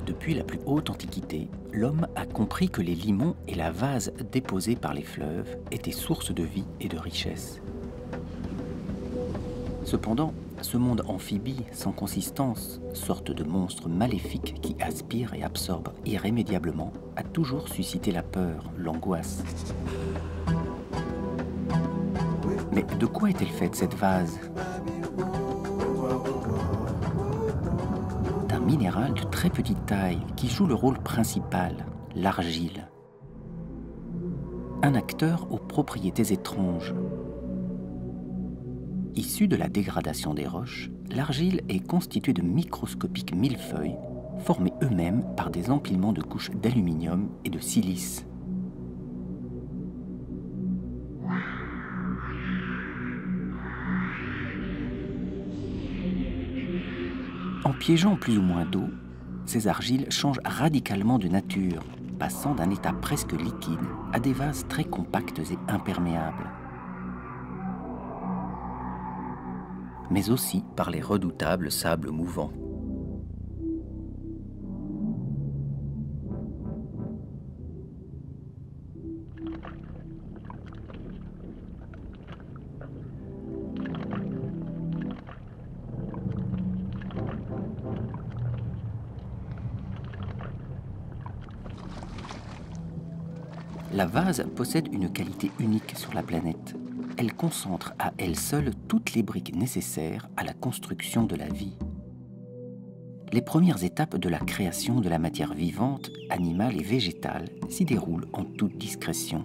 Depuis la plus haute antiquité, l'homme a compris que les limons et la vase déposée par les fleuves étaient source de vie et de richesse. Cependant, ce monde amphibie, sans consistance, sorte de monstre maléfique qui aspire et absorbe irrémédiablement, a toujours suscité la peur, l'angoisse. Mais de quoi est-elle faite cette vase? D'un minéral de très petite taille qui joue le rôle principal, l'argile. Un acteur aux propriétés étranges. Issue de la dégradation des roches, l'argile est constituée de microscopiques millefeuilles, formés eux-mêmes par des empilements de couches d'aluminium et de silice. En piégeant plus ou moins d'eau, ces argiles changent radicalement de nature, passant d'un état presque liquide à des vases très compacts et imperméables. Mais aussi par les redoutables sables mouvants. La vase possède une qualité unique sur la planète. Elle concentre à elle seule toutes les briques nécessaires à la construction de la vie. Les premières étapes de la création de la matière vivante, animale et végétale s'y déroulent en toute discrétion.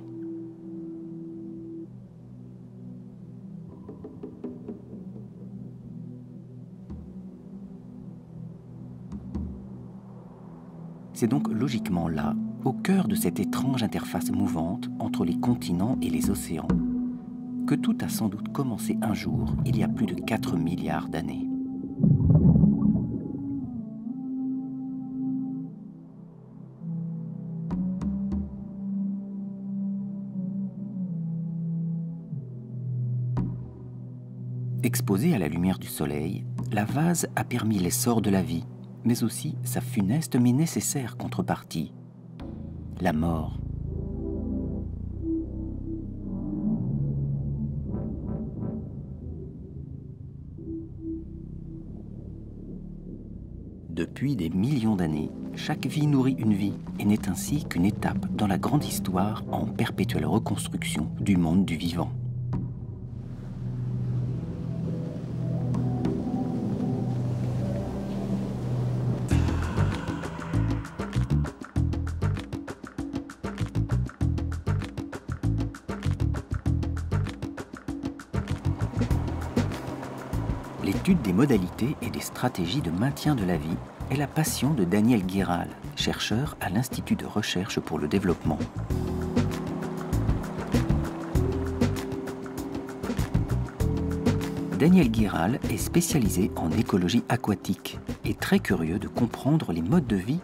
C'est donc logiquement là, au cœur de cette étrange interface mouvante entre les continents et les océans, que tout a sans doute commencé un jour, il y a plus de 4 milliards d'années. Exposée à la lumière du soleil, la vase a permis l'essor de la vie, mais aussi sa funeste mais nécessaire contrepartie, la mort. Depuis des millions d'années, chaque vie nourrit une vie et n'est ainsi qu'une étape dans la grande histoire en perpétuelle reconstruction du monde du vivant. L'étude des modalités et des stratégies de maintien de la vie est la passion de Daniel Guéral, chercheur à l'Institut de recherche pour le développement. Daniel Guéral est spécialisé en écologie aquatique et très curieux de comprendre les modes de vie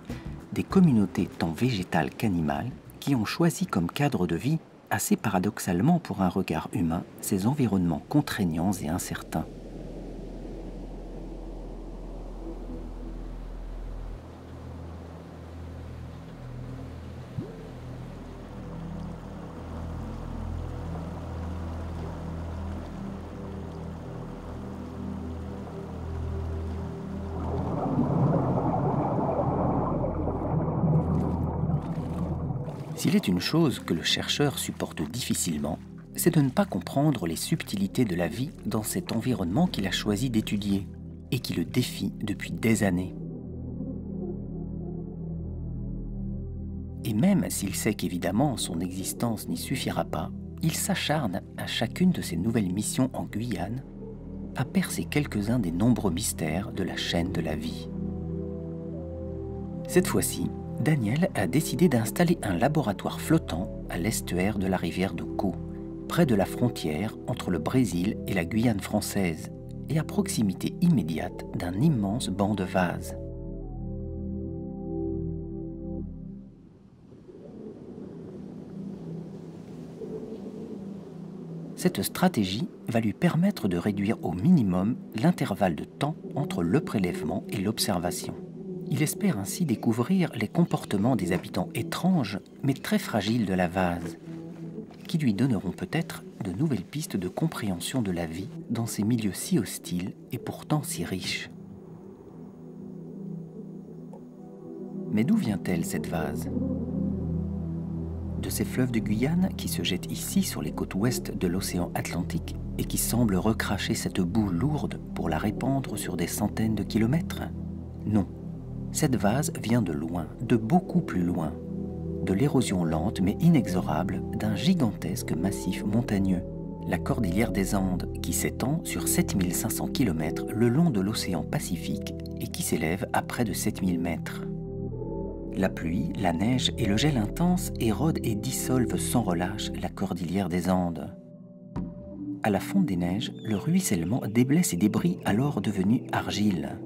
des communautés tant végétales qu'animales qui ont choisi comme cadre de vie, assez paradoxalement pour un regard humain, ces environnements contraignants et incertains. S'il est une chose que le chercheur supporte difficilement, c'est de ne pas comprendre les subtilités de la vie dans cet environnement qu'il a choisi d'étudier et qui le défie depuis des années. Et même s'il sait qu'évidemment son existence n'y suffira pas, il s'acharne à chacune de ses nouvelles missions en Guyane à percer quelques-uns des nombreux mystères de la chaîne de la vie. Cette fois-ci, Daniel a décidé d'installer un laboratoire flottant à l'estuaire de la rivière de Caux, près de la frontière entre le Brésil et la Guyane française, et à proximité immédiate d'un immense banc de vases. Cette stratégie va lui permettre de réduire au minimum l'intervalle de temps entre le prélèvement et l'observation. Il espère ainsi découvrir les comportements des habitants étranges, mais très fragiles de la vase, qui lui donneront peut-être de nouvelles pistes de compréhension de la vie dans ces milieux si hostiles et pourtant si riches. Mais d'où vient-elle, cette vase? De ces fleuves de Guyane qui se jettent ici sur les côtes ouest de l'océan Atlantique et qui semblent recracher cette boue lourde pour la répandre sur des centaines de kilomètres? Non. Cette vase vient de loin, de beaucoup plus loin, de l'érosion lente mais inexorable d'un gigantesque massif montagneux, la cordillère des Andes, qui s'étend sur 7500 km le long de l'océan Pacifique et qui s'élève à près de 7000 mètres. La pluie, la neige et le gel intense érodent et dissolvent sans relâche la cordillère des Andes. À la fonte des neiges, le ruissellement déblaie ces débris alors devenus argile.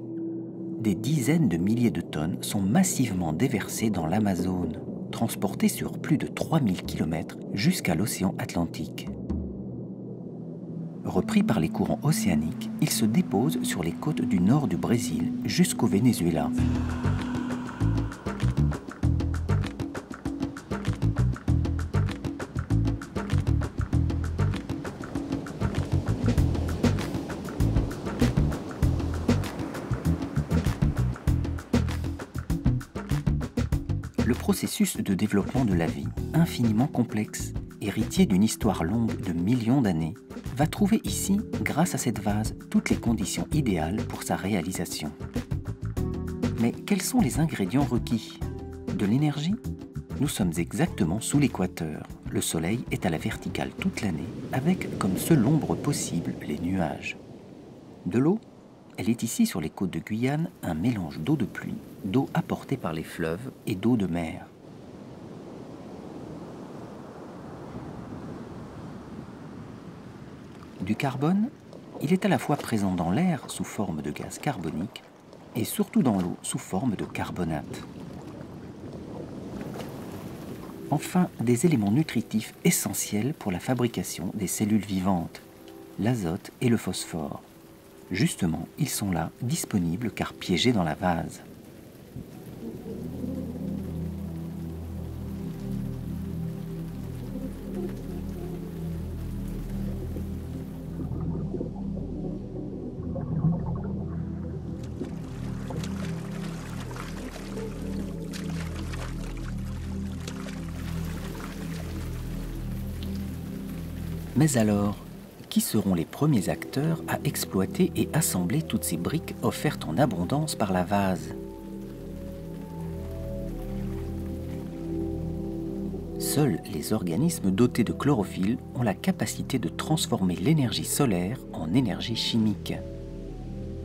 Des dizaines de milliers de tonnes sont massivement déversées dans l'Amazone, transportées sur plus de 3000 km jusqu'à l'océan Atlantique. Repris par les courants océaniques, ils se déposent sur les côtes du nord du Brésil jusqu'au Venezuela. Le processus de développement de la vie, infiniment complexe, héritier d'une histoire longue de millions d'années, va trouver ici, grâce à cette vase, toutes les conditions idéales pour sa réalisation. Mais quels sont les ingrédients requis? De l'énergie? Nous sommes exactement sous l'équateur. Le soleil est à la verticale toute l'année, avec comme seule ombre possible les nuages. De l'eau? Elle est ici sur les côtes de Guyane un mélange d'eau de pluie, d'eau apportée par les fleuves et d'eau de mer. Du carbone, il est à la fois présent dans l'air sous forme de gaz carbonique et surtout dans l'eau sous forme de carbonate. Enfin, des éléments nutritifs essentiels pour la fabrication des cellules vivantes, l'azote et le phosphore. Justement, ils sont là, disponibles car piégés dans la vase. Mais alors, qui seront les premiers acteurs à exploiter et assembler toutes ces briques offertes en abondance par la vase? Seuls les organismes dotés de chlorophylle ont la capacité de transformer l'énergie solaire en énergie chimique.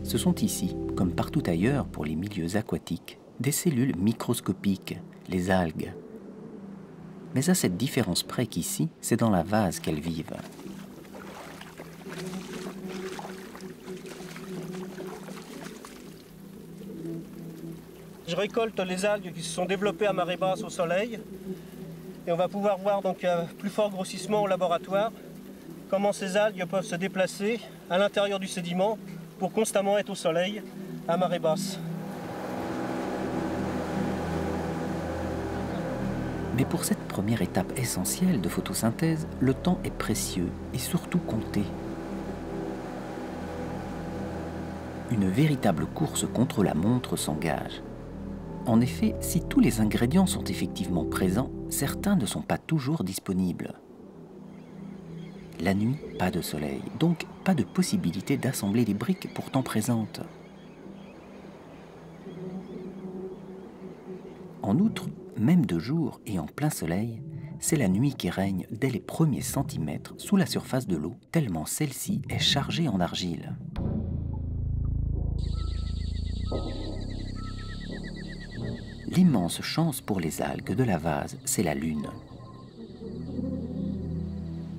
Ce sont ici, comme partout ailleurs pour les milieux aquatiques, des cellules microscopiques, les algues. Mais à cette différence près qu'ici, c'est dans la vase qu'elles vivent. Je récolte les algues qui se sont développées à marée basse au soleil et on va pouvoir voir donc à plus fort grossissement au laboratoire comment ces algues peuvent se déplacer à l'intérieur du sédiment pour constamment être au soleil à marée basse. Mais pour cette première étape essentielle de photosynthèse, le temps est précieux et surtout compté. Une véritable course contre la montre s'engage. En effet, si tous les ingrédients sont effectivement présents, certains ne sont pas toujours disponibles. La nuit, pas de soleil, donc pas de possibilité d'assembler les briques pourtant présentes. En outre, même de jour et en plein soleil, c'est la nuit qui règne dès les premiers centimètres sous la surface de l'eau, tellement celle-ci est chargée en argile. L'immense chance pour les algues de la vase, c'est la Lune.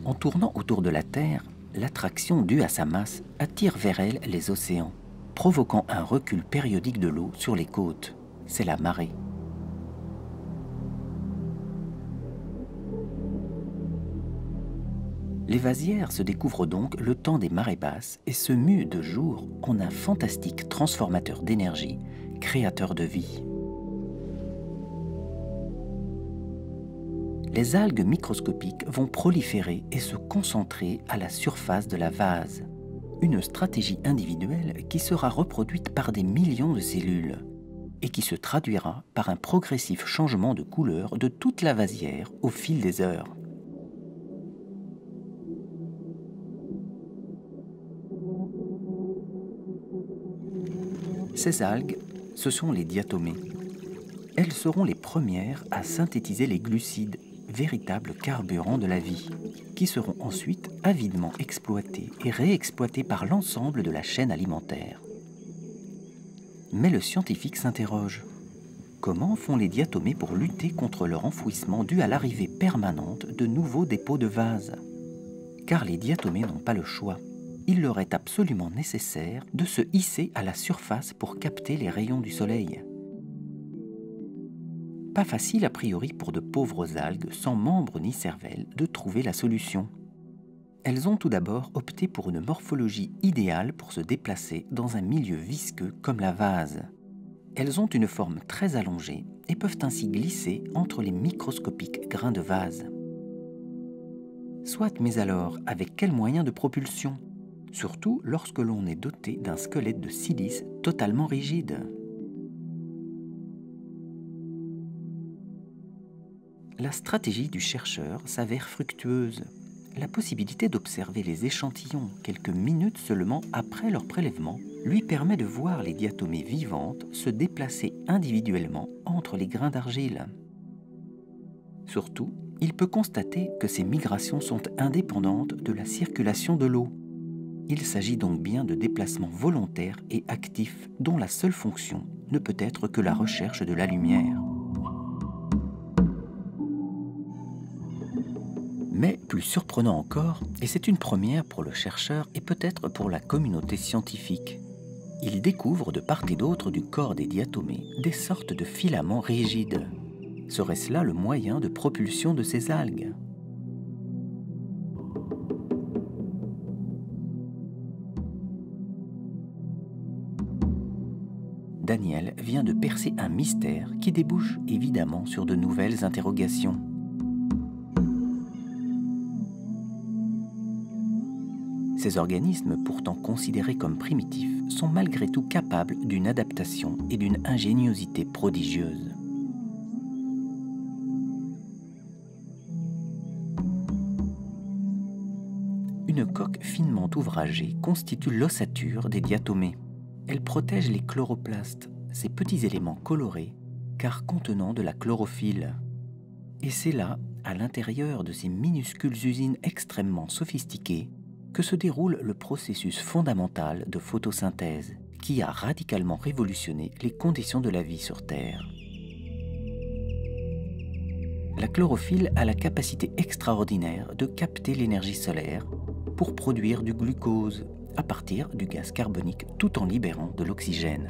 En tournant autour de la Terre, l'attraction due à sa masse attire vers elle les océans, provoquant un recul périodique de l'eau sur les côtes. C'est la marée. Les vasières se découvrent donc le temps des marées basses et se muent de jour en un fantastique transformateur d'énergie créateur de vie. Les algues microscopiques vont proliférer et se concentrer à la surface de la vase. Une stratégie individuelle qui sera reproduite par des millions de cellules et qui se traduira par un progressif changement de couleur de toute la vasière au fil des heures. Ces algues, ce sont les diatomées. Elles seront les premières à synthétiser les glucides, véritables carburants de la vie, qui seront ensuite avidement exploités et réexploités par l'ensemble de la chaîne alimentaire. Mais le scientifique s'interroge. Comment font les diatomées pour lutter contre leur enfouissement dû à l'arrivée permanente de nouveaux dépôts de vase? Car les diatomées n'ont pas le choix. Il leur est absolument nécessaire de se hisser à la surface pour capter les rayons du soleil. Pas facile a priori pour de pauvres algues sans membres ni cervelle de trouver la solution. Elles ont tout d'abord opté pour une morphologie idéale pour se déplacer dans un milieu visqueux comme la vase. Elles ont une forme très allongée et peuvent ainsi glisser entre les microscopiques grains de vase. Soit, mais alors, avec quels moyens de propulsion? Surtout lorsque l'on est doté d'un squelette de silice totalement rigide. La stratégie du chercheur s'avère fructueuse. La possibilité d'observer les échantillons quelques minutes seulement après leur prélèvement lui permet de voir les diatomées vivantes se déplacer individuellement entre les grains d'argile. Surtout, il peut constater que ces migrations sont indépendantes de la circulation de l'eau. Il s'agit donc bien de déplacements volontaires et actifs dont la seule fonction ne peut être que la recherche de la lumière. Mais plus surprenant encore, et c'est une première pour le chercheur et peut-être pour la communauté scientifique, il découvre de part et d'autre du corps des diatomées des sortes de filaments rigides. Serait-ce là le moyen de propulsion de ces algues ? Daniel vient de percer un mystère qui débouche évidemment sur de nouvelles interrogations. Ces organismes, pourtant considérés comme primitifs, sont malgré tout capables d'une adaptation et d'une ingéniosité prodigieuse. Une coque finement ouvragée constitue l'ossature des diatomées. Elle protège les chloroplastes, ces petits éléments colorés, car contenant de la chlorophylle. Et c'est là, à l'intérieur de ces minuscules usines extrêmement sophistiquées, que se déroule le processus fondamental de photosynthèse qui a radicalement révolutionné les conditions de la vie sur Terre. La chlorophylle a la capacité extraordinaire de capter l'énergie solaire pour produire du glucose à partir du gaz carbonique tout en libérant de l'oxygène.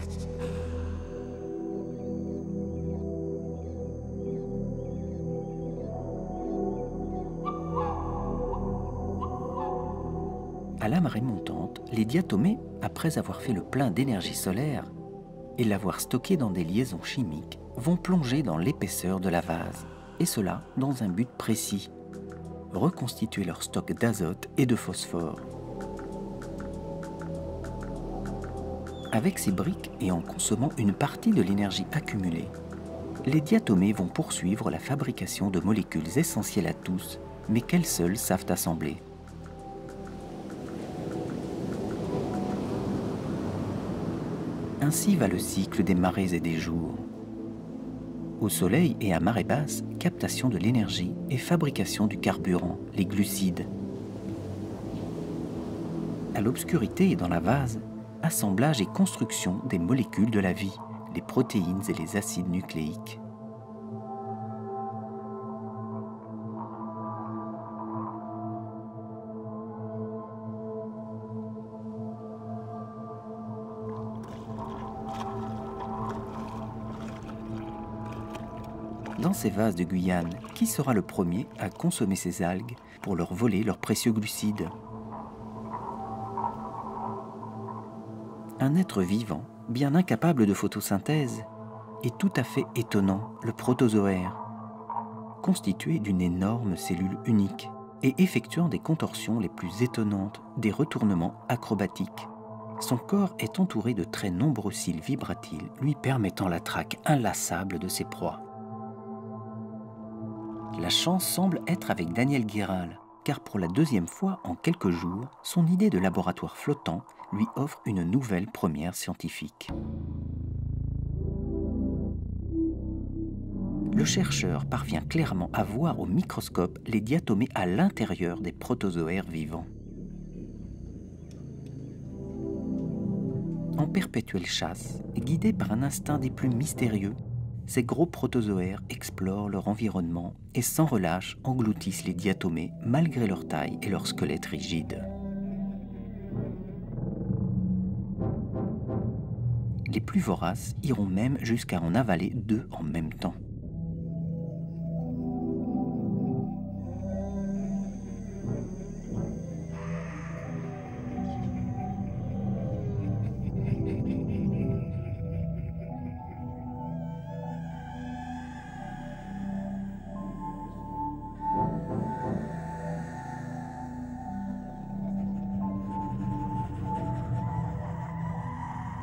À la marée montante, les diatomées, après avoir fait le plein d'énergie solaire et l'avoir stocké dans des liaisons chimiques, vont plonger dans l'épaisseur de la vase, et cela dans un but précis, reconstituer leur stock d'azote et de phosphore. Avec ces briques et en consommant une partie de l'énergie accumulée, les diatomées vont poursuivre la fabrication de molécules essentielles à tous, mais qu'elles seules savent assembler. Ainsi va le cycle des marées et des jours. Au soleil et à marée basse, captation de l'énergie et fabrication du carburant, les glucides. À l'obscurité et dans la vase, assemblage et construction des molécules de la vie, les protéines et les acides nucléiques. Dans ces vases de Guyane, qui sera le premier à consommer ces algues pour leur voler leurs précieux glucides? Un être vivant, bien incapable de photosynthèse, et tout à fait étonnant, le protozoaire, constitué d'une énorme cellule unique et effectuant des contorsions les plus étonnantes, des retournements acrobatiques. Son corps est entouré de très nombreux cils vibratiles lui permettant la traque inlassable de ses proies. La chance semble être avec Daniel Guéral, car pour la deuxième fois en quelques jours, son idée de laboratoire flottant lui offre une nouvelle première scientifique. Le chercheur parvient clairement à voir au microscope les diatomées à l'intérieur des protozoaires vivants. En perpétuelle chasse, guidés par un instinct des plus mystérieux, ces gros protozoaires explorent leur environnement et sans relâche engloutissent les diatomées malgré leur taille et leur squelette rigide. Les plus voraces iront même jusqu'à en avaler 2 en même temps.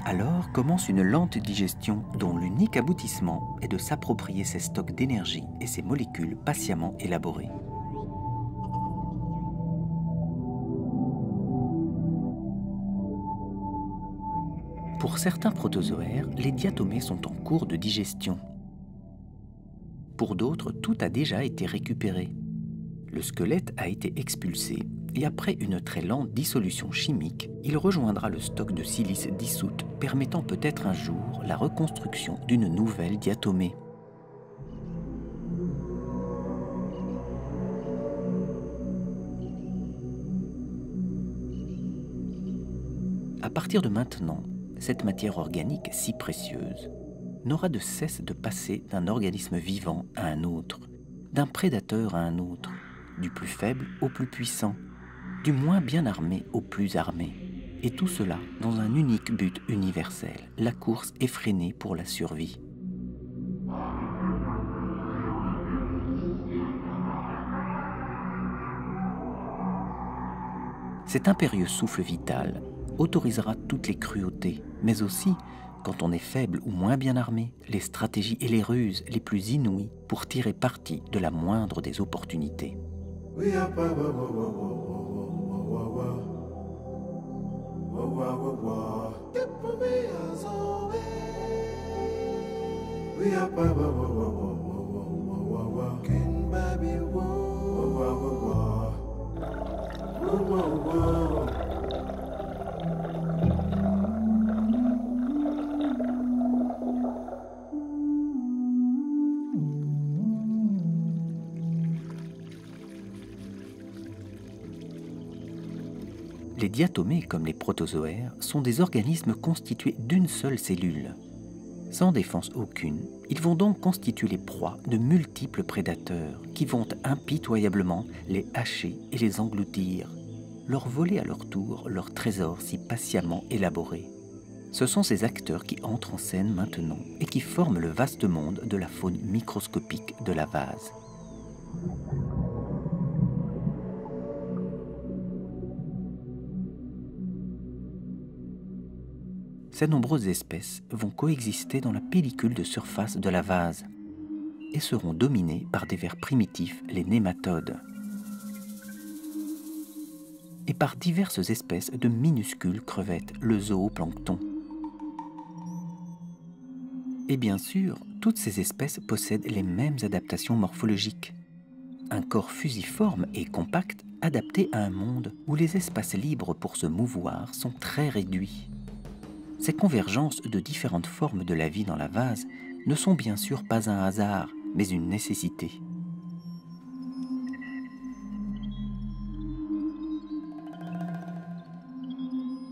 Alors commence une lente digestion dont l'unique aboutissement est de s'approprier ces stocks d'énergie et ces molécules patiemment élaborées. Pour certains protozoaires, les diatomées sont en cours de digestion. Pour d'autres, tout a déjà été récupéré. Le squelette a été expulsé et après une très lente dissolution chimique, il rejoindra le stock de silice dissoute, permettant peut-être un jour la reconstruction d'une nouvelle diatomée. À partir de maintenant, cette matière organique si précieuse n'aura de cesse de passer d'un organisme vivant à un autre, d'un prédateur à un autre, du plus faible au plus puissant, du moins bien armé au plus armé, et tout cela dans un unique but universel, la course effrénée pour la survie. Cet impérieux souffle vital autorisera toutes les cruautés, mais aussi, quand on est faible ou moins bien armé, les stratégies et les ruses les plus inouïes pour tirer parti de la moindre des opportunités. Les diatomées, comme les protozoaires, sont des organismes constitués d'une seule cellule. Sans défense aucune, ils vont donc constituer les proies de multiples prédateurs qui vont impitoyablement les hacher et les engloutir, leur voler à leur tour leurs trésors si patiemment élaborés. Ce sont ces acteurs qui entrent en scène maintenant et qui forment le vaste monde de la faune microscopique de la vase. Ces nombreuses espèces vont coexister dans la pellicule de surface de la vase et seront dominées par des vers primitifs, les nématodes, et par diverses espèces de minuscules crevettes, le zooplancton. Et bien sûr, toutes ces espèces possèdent les mêmes adaptations morphologiques. Un corps fusiforme et compact adapté à un monde où les espaces libres pour se mouvoir sont très réduits. Ces convergences de différentes formes de la vie dans la vase ne sont bien sûr pas un hasard, mais une nécessité.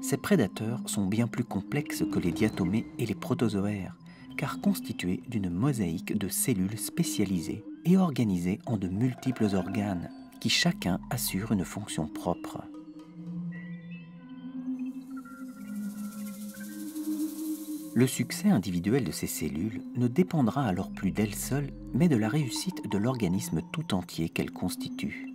Ces prédateurs sont bien plus complexes que les diatomées et les protozoaires, car constitués d'une mosaïque de cellules spécialisées et organisées en de multiples organes, qui chacun assure une fonction propre. Le succès individuel de ces cellules ne dépendra alors plus d'elles seules, mais de la réussite de l'organisme tout entier qu'elles constituent.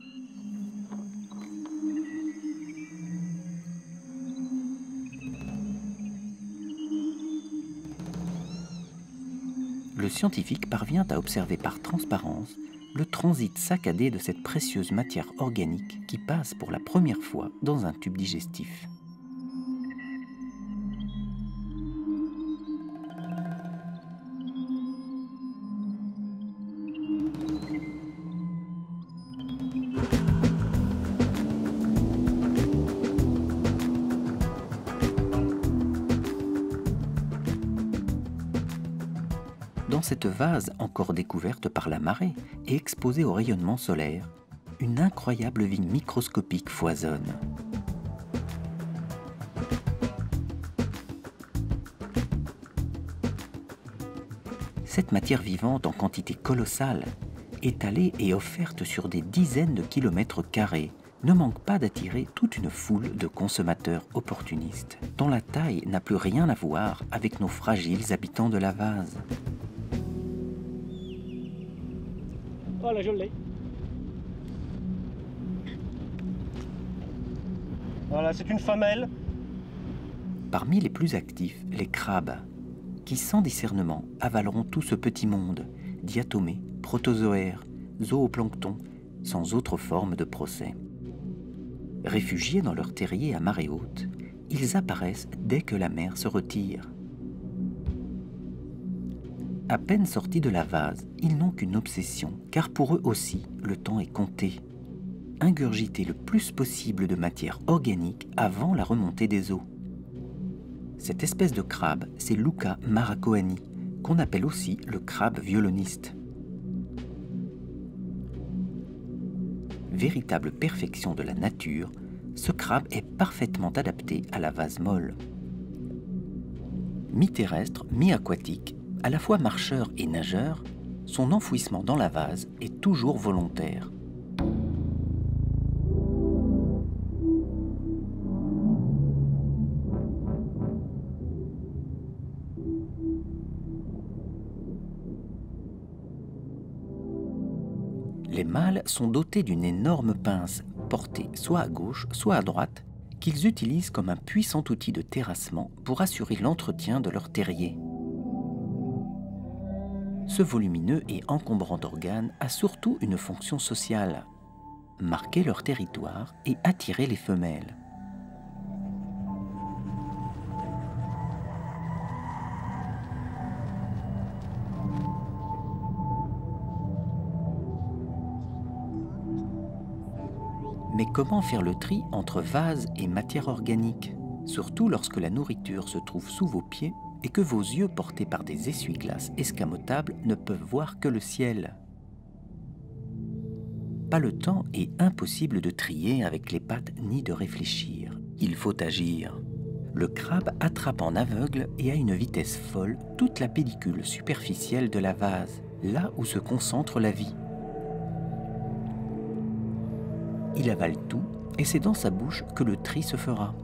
Le scientifique parvient à observer par transparence le transit saccadé de cette précieuse matière organique qui passe pour la première fois dans un tube digestif. Dans cette vase encore découverte par la marée et exposée au rayonnement solaire, une incroyable vie microscopique foisonne. Cette matière vivante en quantité colossale, étalée et offerte sur des dizaines de kilomètres carrés, ne manque pas d'attirer toute une foule de consommateurs opportunistes, dont la taille n'a plus rien à voir avec nos fragiles habitants de la vase. Voilà, je l'ai. Voilà, c'est une femelle. Parmi les plus actifs, les crabes, qui sans discernement avaleront tout ce petit monde, diatomées, protozoaires, zooplancton, sans autre forme de procès. Réfugiés dans leur terrier à marée haute, ils apparaissent dès que la mer se retire. À peine sortis de la vase, ils n'ont qu'une obsession, car pour eux aussi, le temps est compté. Ingurgiter le plus possible de matière organique avant la remontée des eaux. Cette espèce de crabe, c'est Luca maracoani, qu'on appelle aussi le crabe violoniste. Véritable perfection de la nature, ce crabe est parfaitement adapté à la vase molle. Mi-terrestre, mi-aquatique, à la fois marcheur et nageur, son enfouissement dans la vase est toujours volontaire. Les mâles sont dotés d'une énorme pince, portée soit à gauche, soit à droite, qu'ils utilisent comme un puissant outil de terrassement pour assurer l'entretien de leur terrier. Ce volumineux et encombrant organe a surtout une fonction sociale, marquer leur territoire et attirer les femelles. Mais comment faire le tri entre vase et matière organique, surtout lorsque la nourriture se trouve sous vos pieds et que vos yeux portés par des essuie-glaces escamotables ne peuvent voir que le ciel? Pas le temps et impossible de trier avec les pattes ni de réfléchir. Il faut agir. Le crabe attrape en aveugle et à une vitesse folle toute la pellicule superficielle de la vase, là où se concentre la vie. Il avale tout et c'est dans sa bouche que le tri se fera.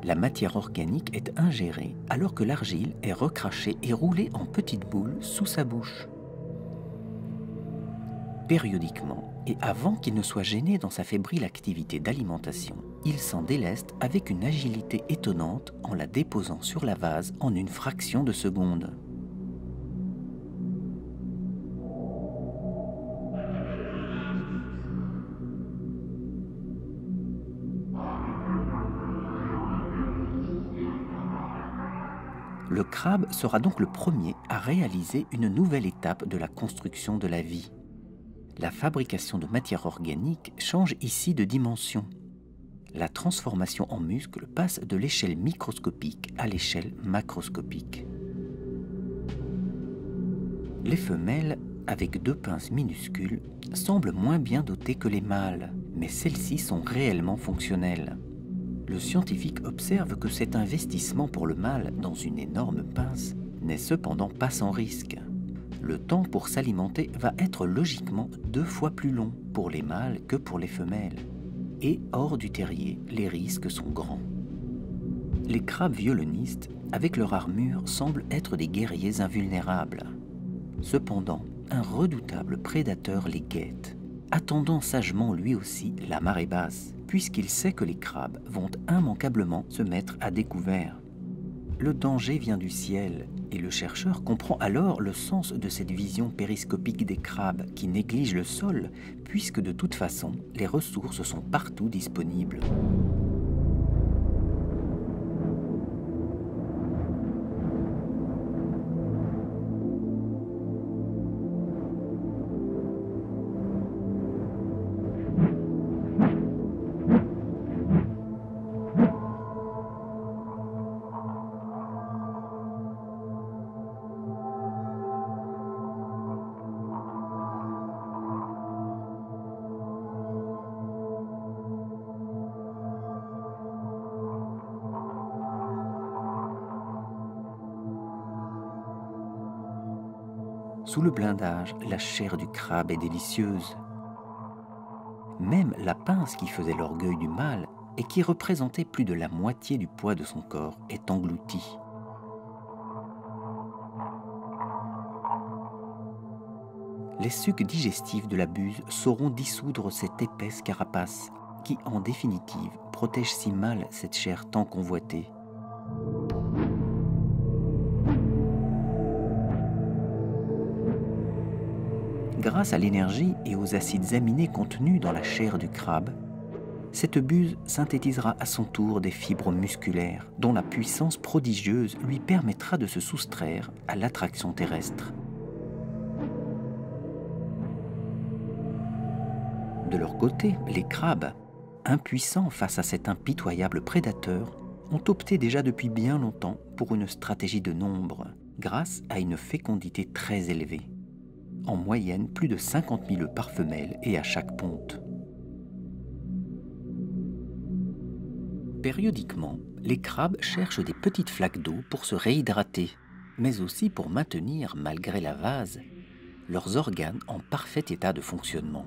La matière organique est ingérée alors que l'argile est recrachée et roulée en petites boules sous sa bouche. Périodiquement, et avant qu'il ne soit gêné dans sa fébrile activité d'alimentation, il s'en déleste avec une agilité étonnante en la déposant sur la vase en une fraction de seconde. Le crabe sera donc le premier à réaliser une nouvelle étape de la construction de la vie. La fabrication de matière organique change ici de dimension. La transformation en muscle passe de l'échelle microscopique à l'échelle macroscopique. Les femelles, avec 2 pinces minuscules, semblent moins bien dotées que les mâles, mais celles-ci sont réellement fonctionnelles. Le scientifique observe que cet investissement pour le mâle dans une énorme pince n'est cependant pas sans risque. Le temps pour s'alimenter va être logiquement 2 fois plus long pour les mâles que pour les femelles. Et hors du terrier, les risques sont grands. Les crabes violonistes, avec leur armure, semblent être des guerriers invulnérables. Cependant, un redoutable prédateur les guette, attendant sagement lui aussi la marée basse, puisqu'il sait que les crabes vont immanquablement se mettre à découvert. Le danger vient du ciel, et le chercheur comprend alors le sens de cette vision périscopique des crabes qui négligent le sol, puisque de toute façon, les ressources sont partout disponibles. Sous le blindage, la chair du crabe est délicieuse. Même la pince qui faisait l'orgueil du mâle et qui représentait plus de la moitié du poids de son corps est engloutie. Les sucs digestifs de la buse sauront dissoudre cette épaisse carapace qui, en définitive, protège si mal cette chair tant convoitée. Grâce à l'énergie et aux acides aminés contenus dans la chair du crabe, cette buse synthétisera à son tour des fibres musculaires dont la puissance prodigieuse lui permettra de se soustraire à l'attraction terrestre. De leur côté, les crabes, impuissants face à cet impitoyable prédateur, ont opté déjà depuis bien longtemps pour une stratégie de nombre, grâce à une fécondité très élevée. En moyenne, plus de 50 000 œufs par femelle et à chaque ponte. Périodiquement, les crabes cherchent des petites flaques d'eau pour se réhydrater, mais aussi pour maintenir, malgré la vase, leurs organes en parfait état de fonctionnement.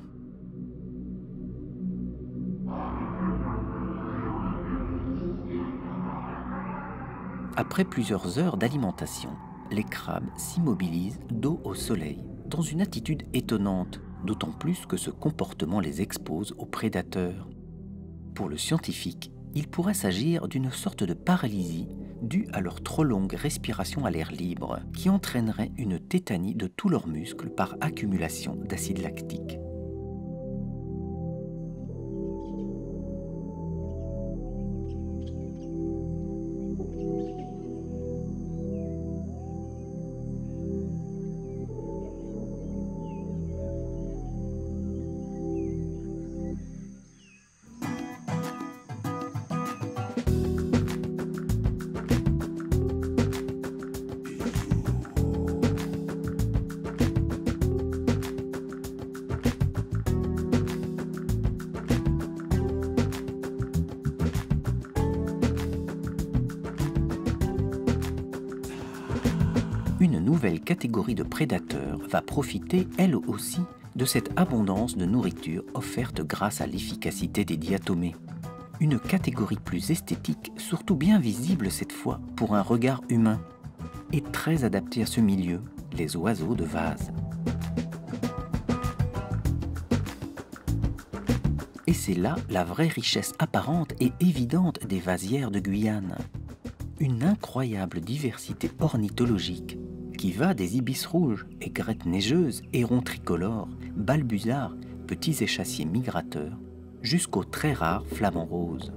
Après plusieurs heures d'alimentation, les crabes s'immobilisent dos au soleil, dans une attitude étonnante, d'autant plus que ce comportement les expose aux prédateurs. Pour le scientifique, il pourrait s'agir d'une sorte de paralysie due à leur trop longue respiration à l'air libre, qui entraînerait une tétanie de tous leurs muscles par accumulation d'acide lactique. Une nouvelle catégorie de prédateurs va profiter, elle aussi, de cette abondance de nourriture offerte grâce à l'efficacité des diatomées. Une catégorie plus esthétique, surtout bien visible cette fois pour un regard humain, et très adaptée à ce milieu, les oiseaux de vase. Et c'est là la vraie richesse apparente et évidente des vasières de Guyane. Une incroyable diversité ornithologique qui va des ibis rouges, aigrettes neigeuses, hérons tricolores, balbuzards, petits échassiers migrateurs, jusqu'aux très rares flamants roses.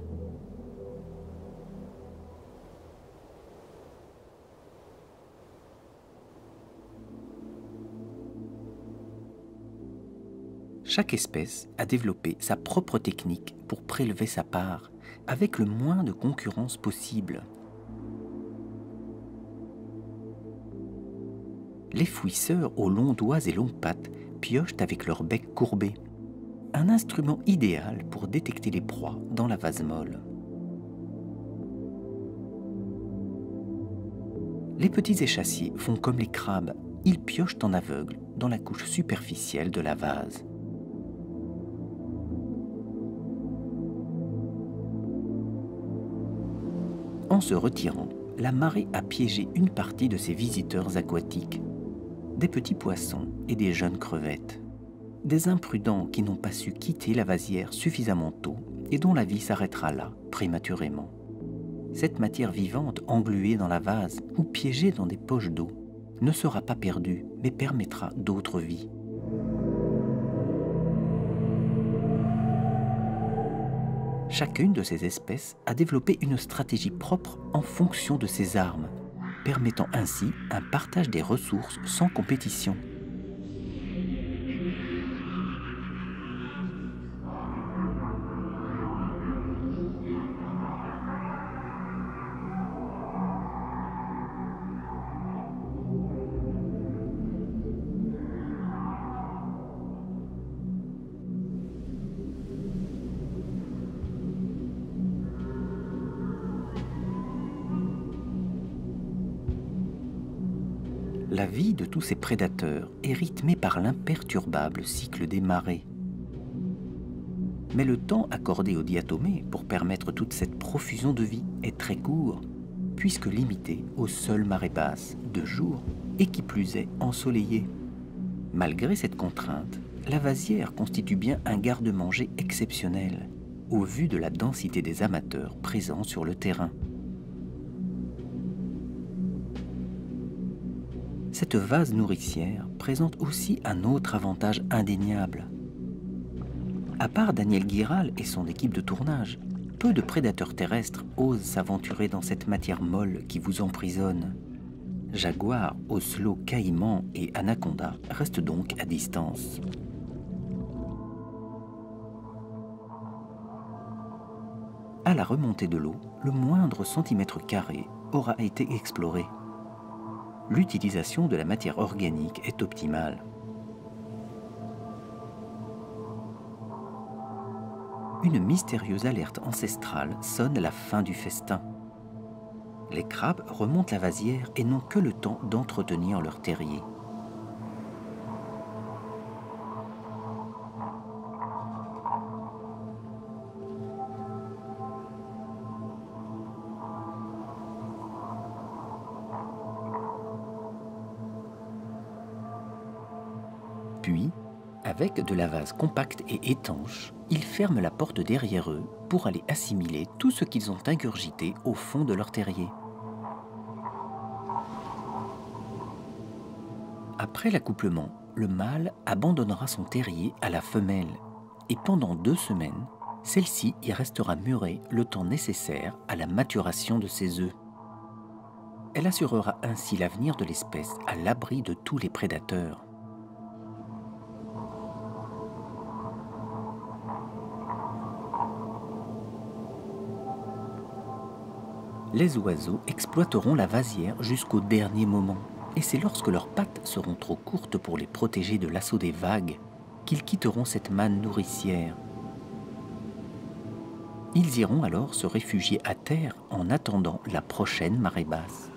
Chaque espèce a développé sa propre technique pour prélever sa part, avec le moins de concurrence possible. Les fouisseurs aux longs doigts et longues pattes piochent avec leur bec courbé, un instrument idéal pour détecter les proies dans la vase molle. Les petits échassiers font comme les crabes, ils piochent en aveugle dans la couche superficielle de la vase. En se retirant, la marée a piégé une partie de ses visiteurs aquatiques, des petits poissons et des jeunes crevettes. Des imprudents qui n'ont pas su quitter la vasière suffisamment tôt et dont la vie s'arrêtera là, prématurément. Cette matière vivante engluée dans la vase ou piégée dans des poches d'eau ne sera pas perdue, mais permettra d'autres vies. Chacune de ces espèces a développé une stratégie propre en fonction de ses armes, permettant ainsi un partage des ressources sans compétition. La vie de tous ces prédateurs est rythmée par l'imperturbable cycle des marées. Mais le temps accordé aux diatomées pour permettre toute cette profusion de vie est très court, puisque limité aux seules marées basses, de jour, et qui plus est ensoleillées. Malgré cette contrainte, la vasière constitue bien un garde-manger exceptionnel, au vu de la densité des amateurs présents sur le terrain. Cette vase nourricière présente aussi un autre avantage indéniable. À part Daniel Guiral et son équipe de tournage, peu de prédateurs terrestres osent s'aventurer dans cette matière molle qui vous emprisonne. Jaguars, ocelots, caïmans et anacondas restent donc à distance. À la remontée de l'eau, le moindre centimètre carré aura été exploré. L'utilisation de la matière organique est optimale. Une mystérieuse alerte ancestrale sonne à la fin du festin. Les crabes remontent la vasière et n'ont que le temps d'entretenir leur terrier. Puis, avec de la vase compacte et étanche, ils ferment la porte derrière eux pour aller assimiler tout ce qu'ils ont ingurgité au fond de leur terrier. Après l'accouplement, le mâle abandonnera son terrier à la femelle et pendant 2 semaines, celle-ci y restera murée le temps nécessaire à la maturation de ses œufs. Elle assurera ainsi l'avenir de l'espèce à l'abri de tous les prédateurs. Les oiseaux exploiteront la vasière jusqu'au dernier moment, et c'est lorsque leurs pattes seront trop courtes pour les protéger de l'assaut des vagues qu'ils quitteront cette manne nourricière. Ils iront alors se réfugier à terre en attendant la prochaine marée basse.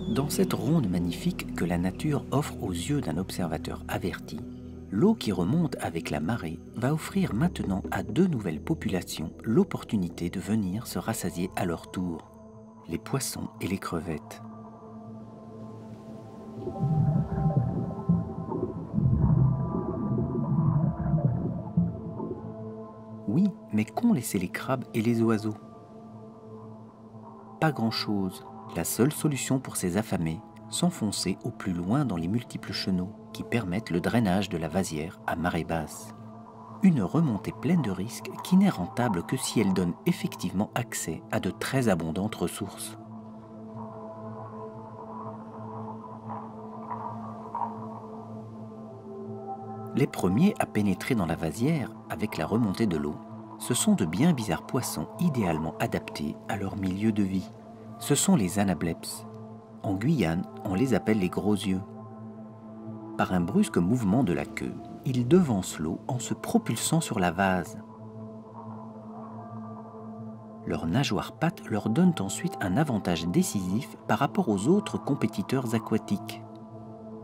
Dans cette ronde magnifique que la nature offre aux yeux d'un observateur averti, l'eau qui remonte avec la marée va offrir maintenant à 2 nouvelles populations l'opportunité de venir se rassasier à leur tour, les poissons et les crevettes. Oui, mais qu'ont laissé les crabes et les oiseaux? Pas grand-chose. La seule solution pour ces affamés, s'enfoncer au plus loin dans les multiples chenaux qui permettent le drainage de la vasière à marée basse. Une remontée pleine de risques qui n'est rentable que si elle donne effectivement accès à de très abondantes ressources. Les premiers à pénétrer dans la vasière avec la remontée de l'eau, ce sont de bien bizarres poissons idéalement adaptés à leur milieu de vie. Ce sont les anableps. En Guyane, on les appelle les gros yeux. par un brusque mouvement de la queue, ils devancent l'eau en se propulsant sur la vase. Leurs nageoires pattes leur donnent ensuite un avantage décisif par rapport aux autres compétiteurs aquatiques.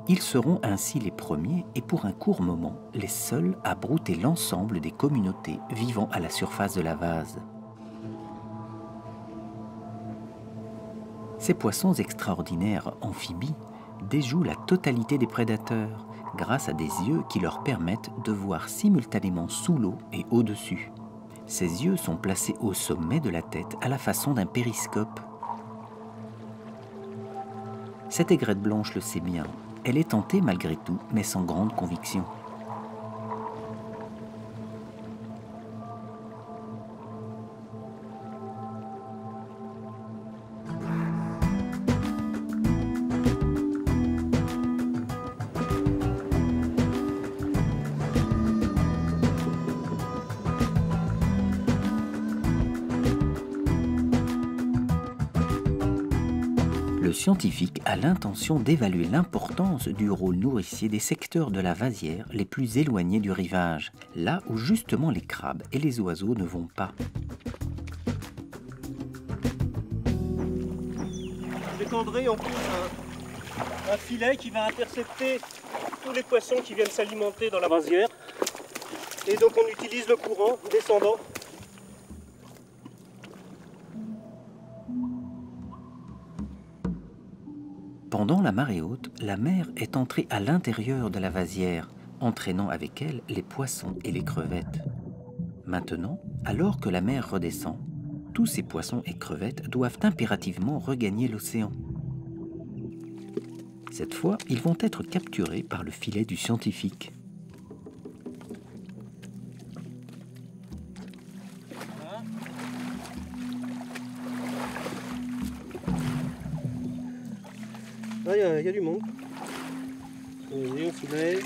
Ils seront ainsi les premiers et pour un court moment les seuls à brouter l'ensemble des communautés vivant à la surface de la vase. Ces poissons extraordinaires amphibies déjouent la totalité des prédateurs grâce à des yeux qui leur permettent de voir simultanément sous l'eau et au-dessus. Ces yeux sont placés au sommet de la tête à la façon d'un périscope. Cette aigrette blanche le sait bien. Elle est tentée malgré tout, mais sans grande conviction. Le scientifique a l'intention d'évaluer l'importance du rôle nourricier des secteurs de la vasière les plus éloignés du rivage, là où justement les crabes et les oiseaux ne vont pas. J'étendrai en plus un filet qui va intercepter tous les poissons qui viennent s'alimenter dans la vasière. Et donc on utilise le courant descendant. Pendant la marée haute, la mer est entrée à l'intérieur de la vasière, entraînant avec elle les poissons et les crevettes. Maintenant, alors que la mer redescend, tous ces poissons et crevettes doivent impérativement regagner l'océan. Cette fois, ils vont être capturés par le filet du scientifique. Là, il y a du monde. Allez, on filet.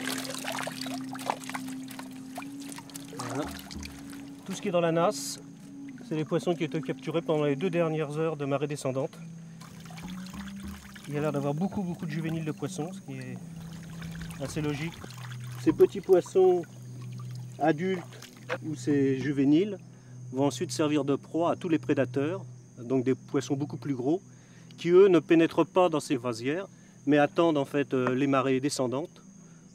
Voilà. Tout ce qui est dans la nasse, c'est les poissons qui ont été capturés pendant les 2 dernières heures de marée descendante. Il y a l'air d'avoir beaucoup de juvéniles de poissons, ce qui est assez logique. Ces petits poissons adultes ou ces juvéniles vont ensuite servir de proie à tous les prédateurs, donc des poissons beaucoup plus gros, qui eux ne pénètrent pas dans ces vasières, mais attendent en fait les marées descendantes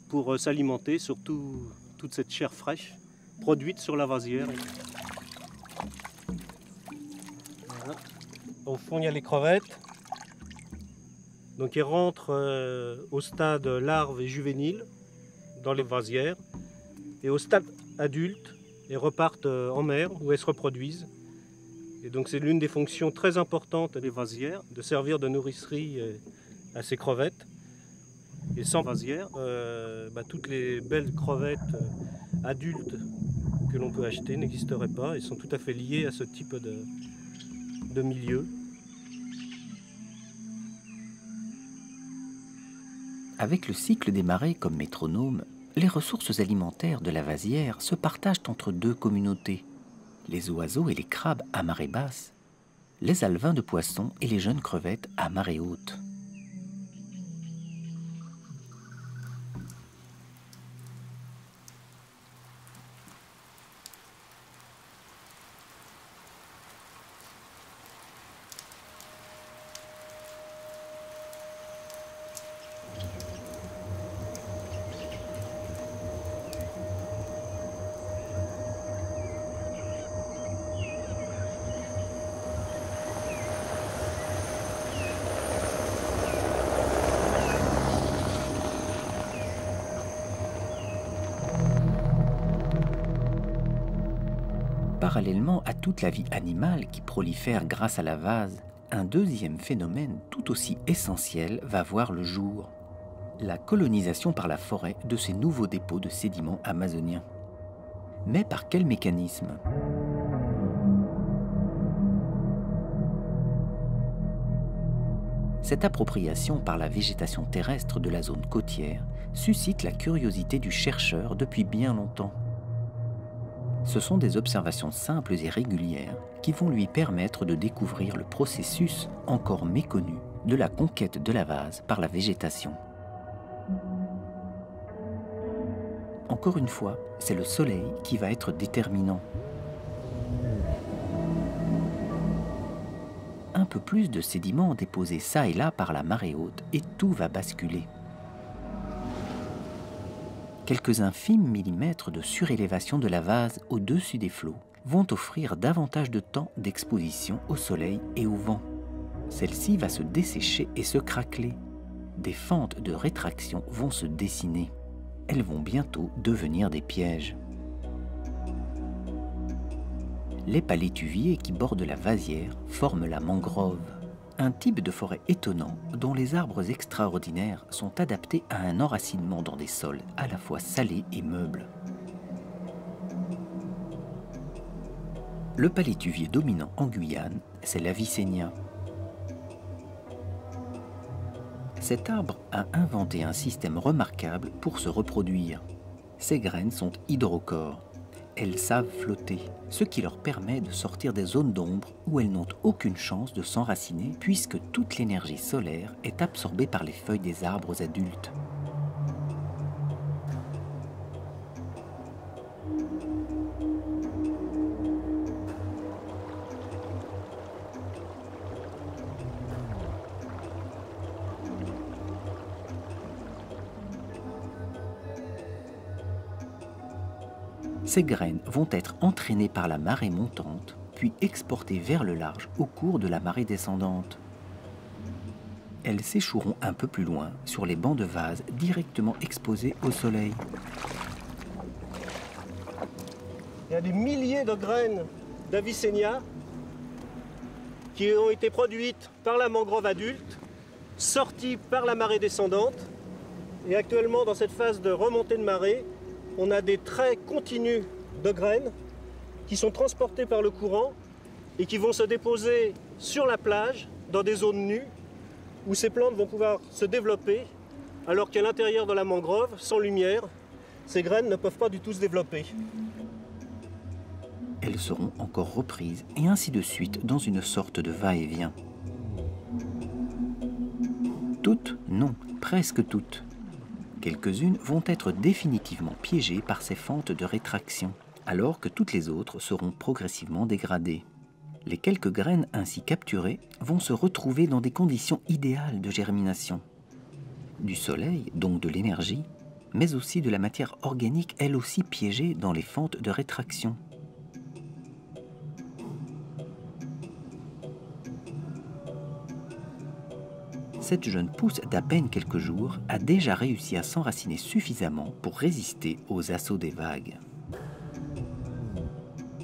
pour s'alimenter sur toute cette chair fraîche produite sur la vasière. Voilà. Au fond, il y a les crevettes. Donc, ils rentrent au stade larves et juvéniles dans les vasières. Et au stade adulte, ils repartent en mer où elles se reproduisent. Et donc, c'est l'une des fonctions très importantes des vasières, de servir de nourricerie à ces crevettes. Et sans vasière, toutes les belles crevettes adultes que l'on peut acheter n'existeraient pas et sont tout à fait liées à ce type de milieu. Avec le cycle des marées comme métronome, les ressources alimentaires de la vasière se partagent entre 2 communautés, les oiseaux et les crabes à marée basse, les alevins de poissons et les jeunes crevettes à marée haute. Parallèlement à toute la vie animale qui prolifère grâce à la vase, un deuxième phénomène tout aussi essentiel va voir le jour. La colonisation par la forêt de ces nouveaux dépôts de sédiments amazoniens. Mais par quel mécanisme ? Cette appropriation par la végétation terrestre de la zone côtière suscite la curiosité du chercheur depuis bien longtemps. Ce sont des observations simples et régulières qui vont lui permettre de découvrir le processus encore méconnu de la conquête de la vase par la végétation. Encore une fois, c'est le soleil qui va être déterminant. Un peu plus de sédiments déposés çà et là par la marée haute et tout va basculer. Quelques infimes millimètres de surélévation de la vase au-dessus des flots vont offrir davantage de temps d'exposition au soleil et au vent. Celle-ci va se dessécher et se craqueler. Des fentes de rétraction vont se dessiner. Elles vont bientôt devenir des pièges. Les palétuviers qui bordent la vasière forment la mangrove, un type de forêt étonnant dont les arbres extraordinaires sont adaptés à un enracinement dans des sols à la fois salés et meubles. Le palétuvier dominant en Guyane, c'est l'Avicennia. Cet arbre a inventé un système remarquable pour se reproduire. Ses graines sont hydrocores. Elles savent flotter, ce qui leur permet de sortir des zones d'ombre où elles n'ont aucune chance de s'enraciner puisque toute l'énergie solaire est absorbée par les feuilles des arbres adultes. Ces graines vont être entraînées par la marée montante, puis exportées vers le large au cours de la marée descendante. Elles s'échoueront un peu plus loin sur les bancs de vase directement exposés au soleil. Il y a des milliers de graines d'Avicennia qui ont été produites par la mangrove adulte, sorties par la marée descendante. Et actuellement, dans cette phase de remontée de marée, on a des traits continus de graines qui sont transportés par le courant et qui vont se déposer sur la plage, dans des zones nues, où ces plantes vont pouvoir se développer, alors qu'à l'intérieur de la mangrove, sans lumière, ces graines ne peuvent pas du tout se développer. Elles seront encore reprises et ainsi de suite dans une sorte de va-et-vient. Toutes, non, presque toutes. Quelques-unes vont être définitivement piégées par ces fentes de rétraction, alors que toutes les autres seront progressivement dégradées. Les quelques graines ainsi capturées vont se retrouver dans des conditions idéales de germination. Du soleil, donc de l'énergie, mais aussi de la matière organique, elle aussi piégée dans les fentes de rétraction. Cette jeune pousse d'à peine quelques jours a déjà réussi à s'enraciner suffisamment pour résister aux assauts des vagues.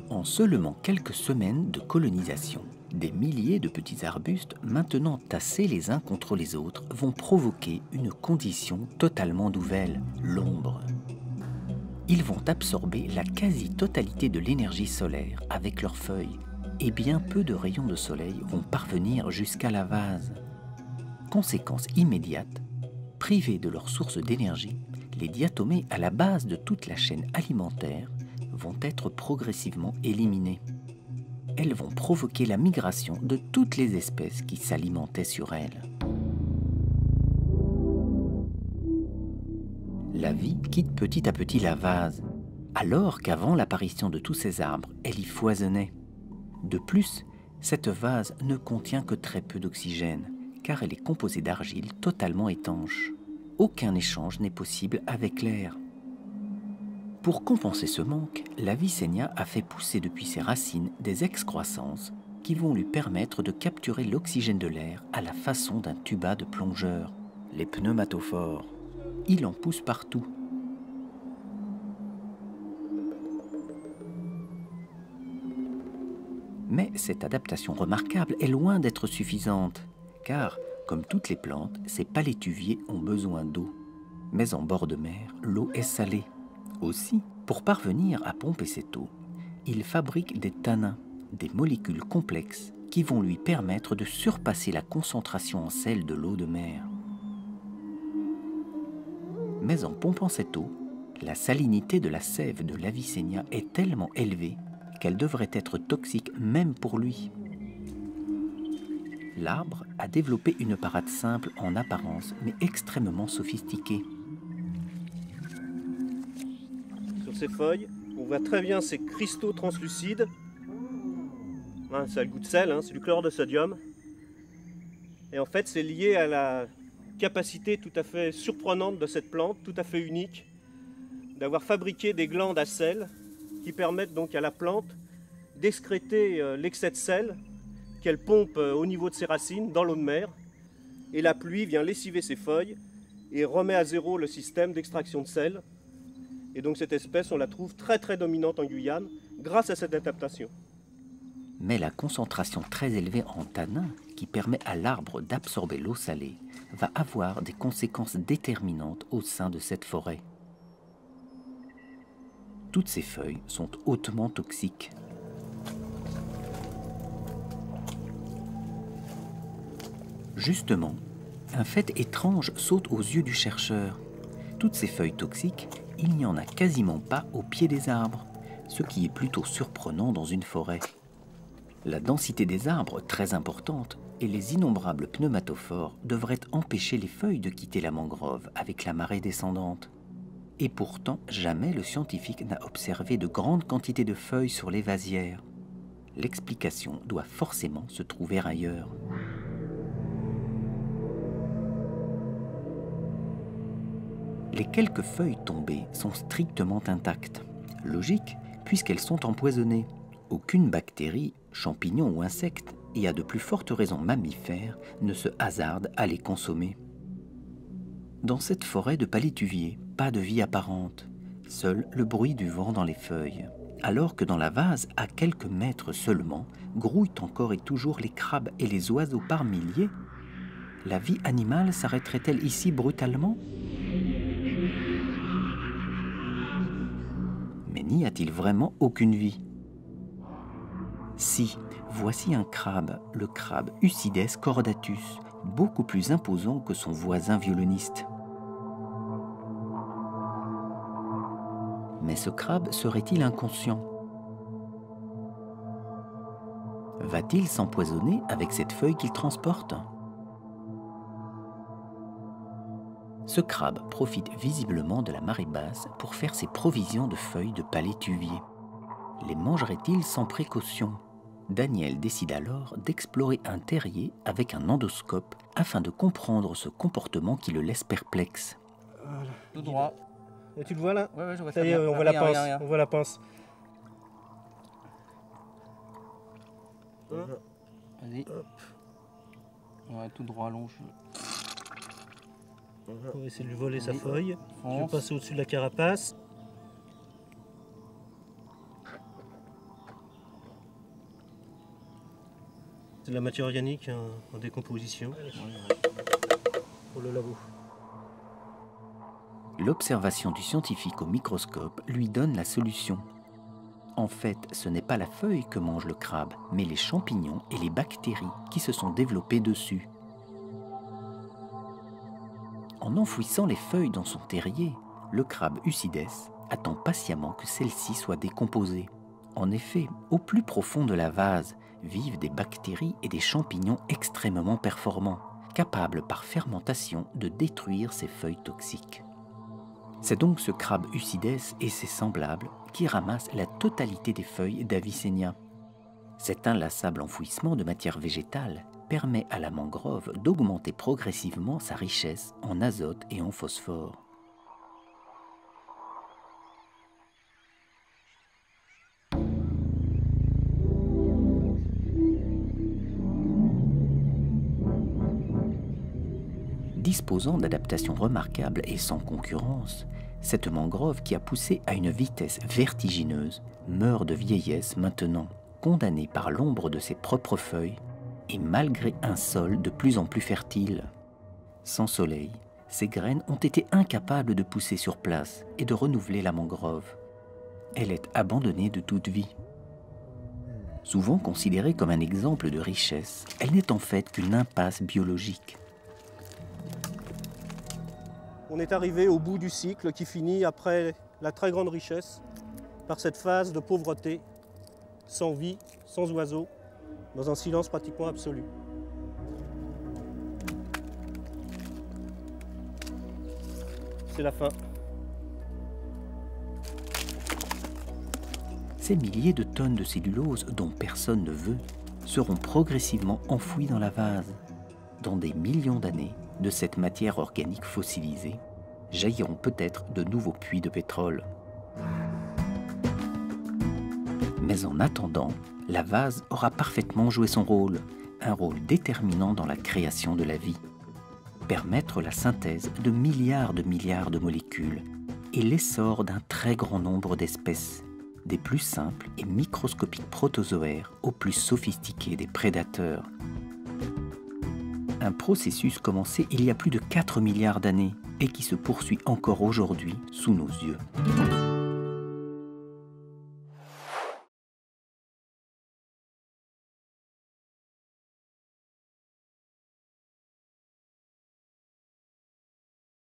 En seulement quelques semaines de colonisation, des milliers de petits arbustes maintenant tassés les uns contre les autres vont provoquer une condition totalement nouvelle, l'ombre. Ils vont absorber la quasi-totalité de l'énergie solaire avec leurs feuilles et bien peu de rayons de soleil vont parvenir jusqu'à la vase. Conséquence immédiate, privés de leur source d'énergie, les diatomées à la base de toute la chaîne alimentaire vont être progressivement éliminées. Elles vont provoquer la migration de toutes les espèces qui s'alimentaient sur elles. La vie quitte petit à petit la vase, alors qu'avant l'apparition de tous ces arbres, elle y foisonnait. De plus, cette vase ne contient que très peu d'oxygène, car elle est composée d'argile totalement étanche. Aucun échange n'est possible avec l'air. Pour compenser ce manque, l'Avicennia a fait pousser depuis ses racines des excroissances qui vont lui permettre de capturer l'oxygène de l'air à la façon d'un tuba de plongeur, les pneumatophores. Il en pousse partout. Mais cette adaptation remarquable est loin d'être suffisante, car, comme toutes les plantes, ces palétuviers ont besoin d'eau. Mais en bord de mer, l'eau est salée. Aussi, pour parvenir à pomper cette eau, il fabrique des tanins, des molécules complexes qui vont lui permettre de surpasser la concentration en sel de l'eau de mer. Mais en pompant cette eau, la salinité de la sève de l'Avicennia est tellement élevée qu'elle devrait être toxique même pour lui. L'arbre a développé une parade simple en apparence, mais extrêmement sophistiquée. ces feuilles. On voit très bien ces cristaux translucides. Hein, ça a le goût de sel, hein, c'est du chlore de sodium. Et en fait, c'est lié à la capacité tout à fait surprenante de cette plante, tout à fait unique, d'avoir fabriqué des glandes à sel qui permettent donc à la plante d'excréter l'excès de sel qu'elle pompe au niveau de ses racines dans l'eau de mer. Et la pluie vient lessiver ses feuilles et remet à zéro le système d'extraction de sel. Et donc cette espèce, on la trouve très très dominante en Guyane grâce à cette adaptation. Mais la concentration très élevée en tanin, qui permet à l'arbre d'absorber l'eau salée, va avoir des conséquences déterminantes au sein de cette forêt. Toutes ces feuilles sont hautement toxiques. Justement, un fait étrange saute aux yeux du chercheur. Toutes ces feuilles toxiques, il n'y en a quasiment pas au pied des arbres, ce qui est plutôt surprenant dans une forêt. La densité des arbres, très importante, et les innombrables pneumatophores devraient empêcher les feuilles de quitter la mangrove avec la marée descendante. Et pourtant, jamais le scientifique n'a observé de grandes quantités de feuilles sur les vasières. L'explication doit forcément se trouver ailleurs. Les quelques feuilles tombées sont strictement intactes. Logique, puisqu'elles sont empoisonnées. Aucune bactérie, champignon ou insecte, et à de plus fortes raisons mammifères, ne se hasarde à les consommer. Dans cette forêt de palétuviers, pas de vie apparente, seul le bruit du vent dans les feuilles. Alors que dans la vase, à quelques mètres seulement, grouillent encore et toujours les crabes et les oiseaux par milliers. La vie animale s'arrêterait-elle ici brutalement ? Mais n'y a-t-il vraiment aucune vie ? Si, voici un crabe, le crabe Ucides cordatus, beaucoup plus imposant que son voisin violoniste. Mais ce crabe serait-il inconscient? Va-t-il s'empoisonner avec cette feuille qu'il transporte? Ce crabe profite visiblement de la marée basse pour faire ses provisions de feuilles de palétuvier. Les mangerait-il sans précaution? Daniel décide alors d'explorer un terrier avec un endoscope afin de comprendre ce comportement qui le laisse perplexe. Voilà. Tout droit. Et tu le vois là? Ouais, je vois Ça très y est, bien. on voit la pince. Rien. On voit la pince. Vas-y. Ouais, tout droit, longe. On va essayer de lui voler sa Oui. feuille. Je vais Fonce. passer au-dessus de la carapace. C'est de la matière organique en décomposition pour le labo. L'observation du scientifique au microscope lui donne la solution. En fait, ce n'est pas la feuille que mange le crabe, mais les champignons et les bactéries qui se sont développés dessus. En enfouissant les feuilles dans son terrier, le crabe Ucides attend patiemment que celles-ci soient décomposées. En effet, au plus profond de la vase vivent des bactéries et des champignons extrêmement performants, capables par fermentation de détruire ces feuilles toxiques. C'est donc ce crabe Ucides et ses semblables qui ramassent la totalité des feuilles d'Avicennia. Cet inlassable enfouissement de matière végétale permet à la mangrove d'augmenter progressivement sa richesse en azote et en phosphore. Disposant d'adaptations remarquables et sans concurrence, cette mangrove qui a poussé à une vitesse vertigineuse meurt de vieillesse maintenant, condamnée par l'ombre de ses propres feuilles et malgré un sol de plus en plus fertile. Sans soleil, ses graines ont été incapables de pousser sur place et de renouveler la mangrove. Elle est abandonnée de toute vie. Souvent considérée comme un exemple de richesse, elle n'est en fait qu'une impasse biologique. On est arrivé au bout du cycle qui finit après la très grande richesse par cette phase de pauvreté, sans vie, sans oiseaux, dans un silence pratiquement absolu. C'est la fin. Ces milliers de tonnes de cellulose dont personne ne veut seront progressivement enfouies dans la vase. Dans des millions d'années, de cette matière organique fossilisée, jailliront peut-être de nouveaux puits de pétrole. Mais en attendant, la vase aura parfaitement joué son rôle, un rôle déterminant dans la création de la vie. Permettre la synthèse de milliards de molécules et l'essor d'un très grand nombre d'espèces, des plus simples et microscopiques protozoaires aux plus sophistiqués des prédateurs. Un processus commencé il y a plus de 4 milliards d'années et qui se poursuit encore aujourd'hui sous nos yeux.